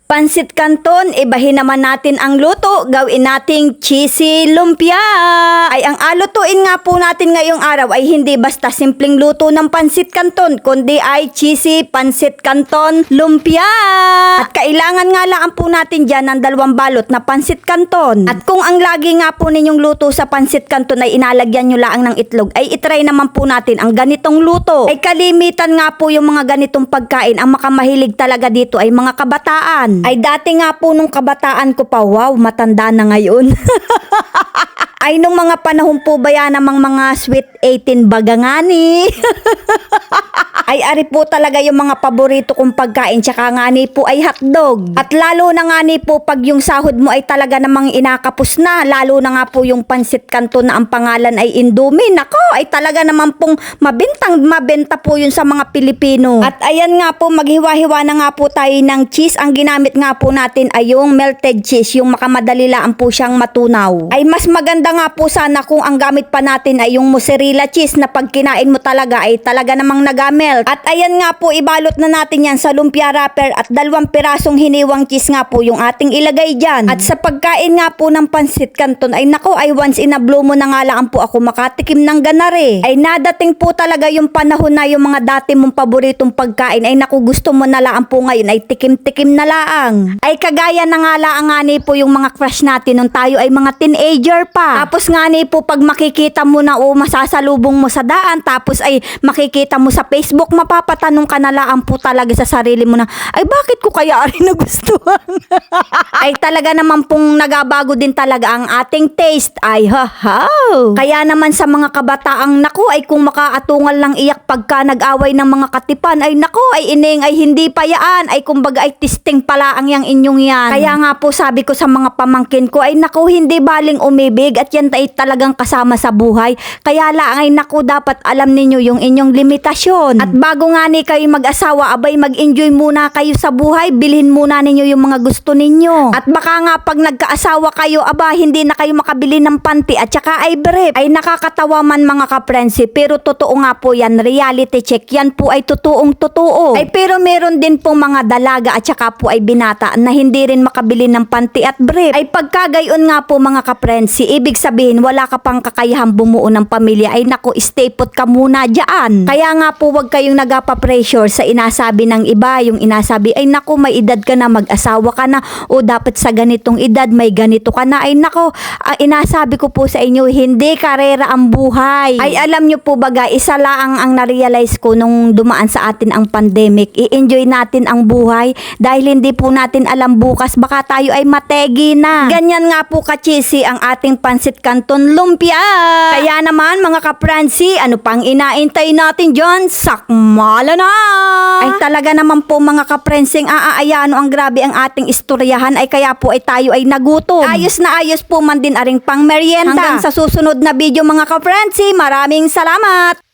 Pansit Canton, ibahin naman natin ang luto, gawin nating cheesy lumpia. Ay ang alutuin nga po natin ngayong araw ay hindi basta simpleng luto ng Pansit Canton, kundi ay cheesy Pansit Canton lumpia. At kailangan nga lang po natin dyan ng 2 balot na Pansit Canton. At kung ang lagi nga po ninyong luto sa Pansit Canton ay inalagyan nyo lang ng itlog, ay itry naman po natin ang ganitong luto. Ay kalimitan nga po yung mga ganitong pagkain, ang makamahilig talaga dito ay mga kabataan. Ay dati nga po nung kabataan ko pa, wow, matanda na ngayon. Ay nung mga panahon po ba yan namang mga sweet 18 baga nga ni. Ay ari po talaga yung mga paborito kong pagkain, tsaka nga ni po ay hotdog. At lalo na nga ni po pag yung sahod mo ay talaga namang inakapos na, lalo na nga po yung Pansit Canton na ang pangalan ay Indomie. Nako, ay talaga naman pong mabenta po yun sa mga Pilipino. At ayan nga po, maghiwa-hiwa na nga po tayo ng cheese. Ang ginamit nga po natin ay yung melted cheese, yung makamadali lang po siyang matunaw. Ay mas maganda nga po sana kung ang gamit pa natin ay yung mozzarella cheese na pag kinain mo talaga ay talaga namang nagamelt. At ayan nga po, ibalot na natin yan sa lumpia wrapper at 2 pirasong hiniwang cheese nga po yung ating ilagay dyan. At sa pagkain nga po ng Pansit Canton ay nako, ay once in a blue mo na nga lang po ako makatikim ng ganare. Ay nadating po talaga yung panahon na yung mga dati mong paboritong pagkain ay naku, gusto mo na lang po ngayon ay tikim-tikim na laang. Ay kagaya na nga lang nga ni po yung mga crush natin nung tayo ay mga teenager pa. Tapos nga ni po pag makikita mo na o masasalubong mo sa daan, tapos ay makikita mo sa Facebook, mapapatanong ka na lang po talaga sa sarili mo na, ay bakit ko kaya rin nagustuhan? Ay talaga naman pong nagabago din talaga ang ating taste. Ay hahaw. Kaya naman sa mga kabataang naku, ay kung makaatungal lang iyak pagka nag-away ng mga katipan, ay naku, ay ining ay hindi pa yaan, ay kumbaga ay testing pala ang yang inyong yan. Kaya nga po sabi ko sa mga pamangkin ko, ay naku, hindi baling umibig at yan ay talagang kasama sa buhay. Kaya lang ay naku, dapat alam ninyo yung inyong limitasyon. At bago nga ni kayo mag-asawa, abay mag-enjoy muna kayo sa buhay, bilhin muna ninyo yung mga gusto ninyo. At baka nga pag nagkaasawa kayo, aba hindi na kayo makabili ng panty at saka ay brief. Ay nakakatawa man mga kaprensi, pero totoo nga po yan, reality check, yan po ay totoong totoo. Ay pero meron din pong mga dalaga at saka po ay binata na hindi rin makabili ng panty at brief. Ay pagkagayon nga po mga kaprensi, ibig sabihin wala ka pang kakayahang bumuo ng pamilya, ay naku, stay put ka muna dyan. Kaya nga po wag kayong nagapa-pressure sa inasabi ng iba, yung inasabi ay naku, may edad ka na, mag-asawa ka na, o dapat sa ganitong edad may ganito ka na. Ay naku, ang inasabi ko po sa inyo, hindi karera ang buhay. Ay alam nyo po baga, isa lang ang na-realize ko nung dumaan sa atin ang pandemic, i-enjoy natin ang buhay dahil hindi po natin alam bukas, baka tayo ay mategi na. Ganyan nga po ka-cheesy ang ating Pansit Canton lumpia. Kaya naman mga kapransi, ano pang inaintay natin dyan? Sakmala na! Ay talaga naman po mga kaprensing, aayano ang grabe ang ating istoryahan, ay kaya po ay tayo ay nagutom. Ayos na ayos po man din aring pang merienda. Hanggang sa susunod na video mga kaprensi, maraming salamat!